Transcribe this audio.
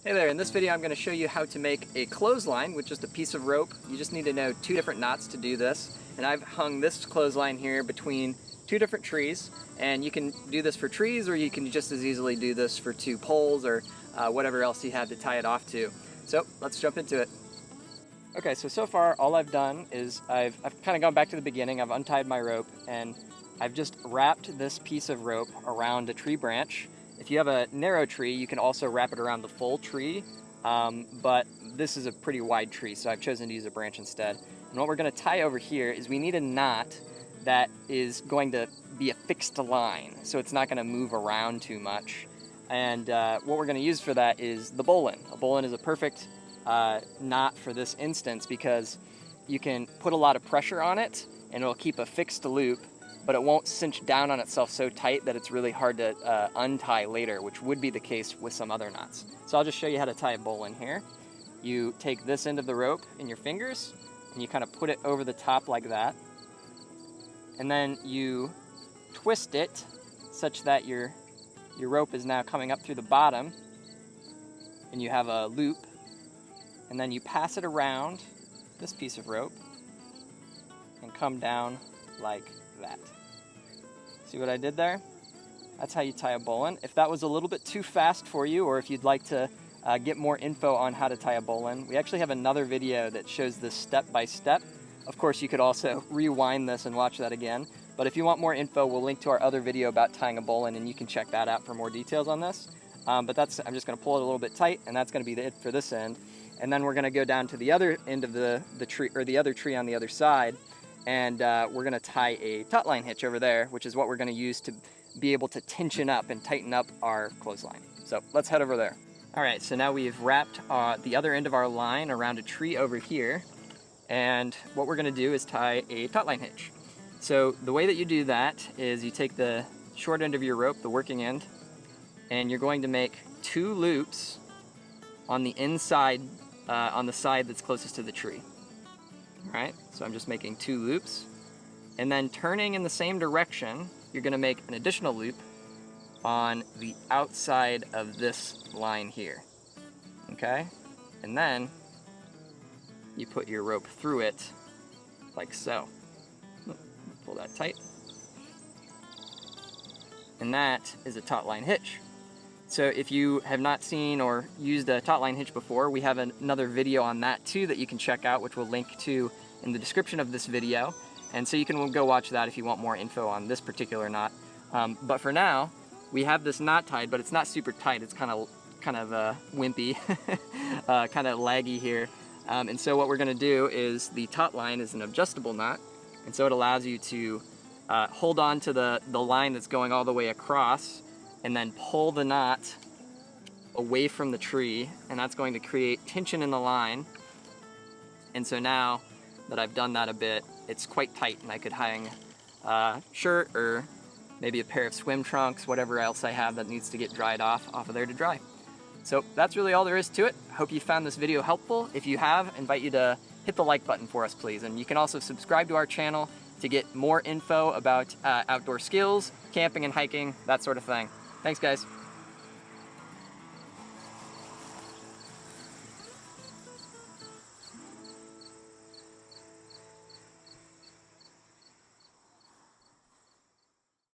Hey there, in this video I'm going to show you how to make a clothesline with just a piece of rope. You just need to know two different knots to do this. And I've hung this clothesline here between two different trees. And you can do this for trees, or you can just as easily do this for two poles or whatever else you have to tie it off to. So let's jump into it. Okay, so far all I've done is I've kind of gone back to the beginning. I've untied my rope and I've just wrapped this piece of rope around a tree branch. If you have a narrow tree, you can also wrap it around the full tree, but this is a pretty wide tree, so I've chosen to use a branch instead. And what we're going to tie over here is we need a knot that is going to be a fixed line, so it's not going to move around too much. And what we're going to use for that is the bowline. A bowline is a perfect knot for this instance because you can put a lot of pressure on it and it'll keep a fixed loop, but it won't cinch down on itself so tight that it's really hard to untie later, which would be the case with some other knots. So I'll just show you how to tie a bowline here. You take this end of the rope in your fingers and you kind of put it over the top like that. And then you twist it such that your rope is now coming up through the bottom and you have a loop. And then you pass it around this piece of rope and come down like that. See what I did there? That's how you tie a bowline. If that was a little bit too fast for you, or if you'd like to get more info on how to tie a bowline, we actually have another video that shows this step by step. Of course, you could also rewind this and watch that again. But if you want more info, we'll link to our other video about tying a bowline, and you can check that out for more details on this. But I'm just going to pull it a little bit tight, and that's going to be it for this end. And then we're going to go down to the other end of the tree, or the other tree on the other side, and we're going to tie a taut line hitch over there, which is what we're going to use to be able to tension up and tighten up our clothesline. So let's head over there. All right, so now we've wrapped the other end of our line around a tree over here, and what we're going to do is tie a taut line hitch. So the way that you do that is you take the short end of your rope, the working end, and you're going to make two loops on the inside, on the side that's closest to the tree. All right, so I'm just making two loops, and then turning in the same direction, you're going to make an additional loop on the outside of this line here. Okay, and then you put your rope through it like so. Pull that tight, and that is a taut line hitch. So if you have not seen or used a taut line hitch before, we have another video on that too that you can check out, which we'll link to in the description of this video. And so you can go watch that if you want more info on this particular knot. But for now, we have this knot tied, but it's not super tight. It's kind of wimpy, kind of laggy here. And so what we're going to do is the taut line is an adjustable knot, and so it allows you to hold on to the line that's going all the way across, and then pull the knot away from the tree, and that's going to create tension in the line. And so now that I've done that a bit, it's quite tight, and I could hang a shirt or maybe a pair of swim trunks, whatever else I have that needs to get dried off of there to dry. So that's really all there is to it. Hope you found this video helpful. If you have, I invite you to hit the like button for us, please. And you can also subscribe to our channel to get more info about outdoor skills, camping and hiking, that sort of thing. Thanks, guys.